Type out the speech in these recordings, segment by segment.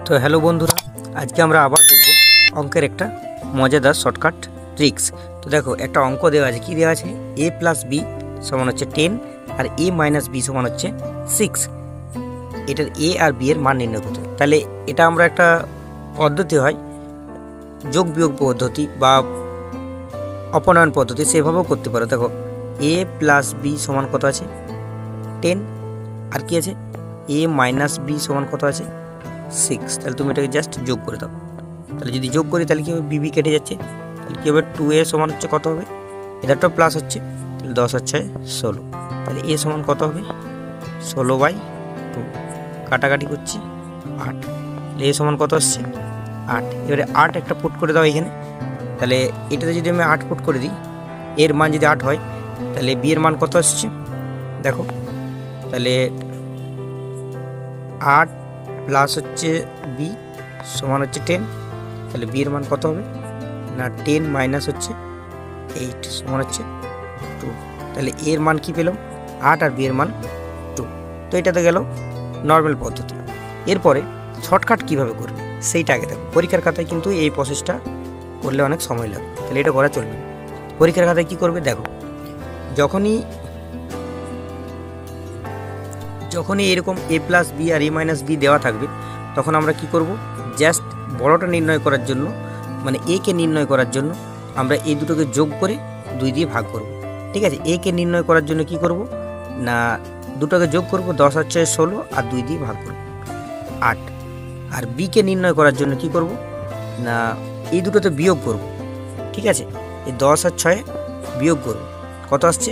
তো হ্যালো বন্ধুরা, আজকে আমরা আবার দেখব অঙ্কের একটা মজাদার শর্টকাট ট্রিক্স। তো দেখো, একটা অঙ্ক দেওয়া আছে। কি দেওয়া আছে? a প্লাস বি সমান হচ্ছে 10 আর a মাইনাস বি সমান হচ্ছে 6। এটার a আর b এর মান নির্ণয় করতে হবে। তাহলে এটা আমরা একটা পদ্ধতি হয়, যোগ বিয়োগ পদ্ধতি বা অপনয়ন পদ্ধতি, সেভাবেও করতে পারো। দেখো, a প্লাস বি সমান কত আছে? 10। আর কি আছে? a মাইনাস বি সমান কত আছে? 6। তাহলে তুমি এটাকে জাস্ট যোগ করে দাও। তাহলে যদি যোগ করি তাহলে কি হবে? বিবি কেটে যাচ্ছে। তাহলে কি হবে? 2a সমান হচ্ছে কত হবে? এটারটা প্লাস হচ্ছে, তাহলে 10 হচ্ছে 16। তাহলে a সমান কত হবে? 16/2। কাটাকাটি করছি 8। তাহলে a সমান কত আসছে? 8। এবারে 8 একটা পুট করে দাও এখানে। তাহলে এটাতে যদি আমি 8 পুট করে দিই, এর মান যদি 8 হয়, তাহলে বি এর মান কত আসছে? দেখো, তাহলে 8 প্লাস হচ্ছে বি সমান হচ্ছে 10। তাহলে বি এর মান কত হবে? না, 10 মাইনাস হচ্ছে 8 সমান হচ্ছে 2। তাহলে এর মান কি পেলাম? 8 আর বি এর মান 2। তো এটাতে গেল নর্মাল পদ্ধতি। এরপরে শর্টকাট কিভাবে করবে সেইটা আগে দেখো। পরীক্ষার খাতায় কিন্তু এই প্রসেসটা করলে অনেক সময় লাগে, তাহলে এটা করা চলবে। পরীক্ষার খাতায় কি করবে? দেখো, যখনই এরকম a প্লাস বি আর a মাইনাস বি দেওয়া থাকবে, তখন আমরা কি করব? জাস্ট বড়টা নির্ণয় করার জন্য, মানে a কে নির্ণয় করার জন্য আমরা এই দুটোকে যোগ করে 2 দিয়ে ভাগ করব। ঠিক আছে? a কে নির্ণয় করার জন্য কি করব? না, দুটোকে যোগ করব, 10 হচ্ছে 16 আর 2 দিয়ে ভাগ করব 8। আর b কে নির্ণয় করার জন্য কি করব? না, এই দুটোতে বিয়োগ করব। ঠিক আছে? এই 10 আর 6 বিয়োগ করব, কত আসছে?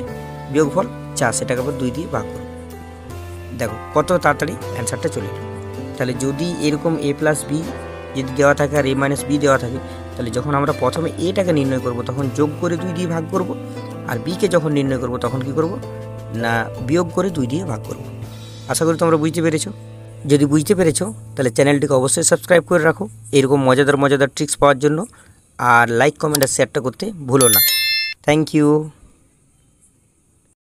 বিয়োগফল 4, সেটাকে আবার 2 দিয়ে ভাগ করব। দেখো কত তাড়াতাড়ি অ্যান্সারটা চলে এলো। তাহলে যদি এরকম a প্লাস বি যদি দেওয়া থাকে আর a মাইনাস বি দেওয়া থাকে, তাহলে যখন আমরা প্রথমে এটাকে নির্ণয় করব তখন যোগ করে 2 দিয়ে ভাগ করব, আর বিকে যখন নির্ণয় করব তখন কি করব? না, বিয়োগ করে 2 দিয়ে ভাগ করব। আশা করি তোমরা বুঝতে পেরেছো। যদি বুঝতে পেরেছো তাহলে চ্যানেলটিকে অবশ্যই সাবস্ক্রাইব করে রাখো এরকম মজাদার ট্রিক্স পাওয়ার জন্য। আর লাইক, কমেন্ট আর শেয়ারটা করতে ভুলো না। Thank you.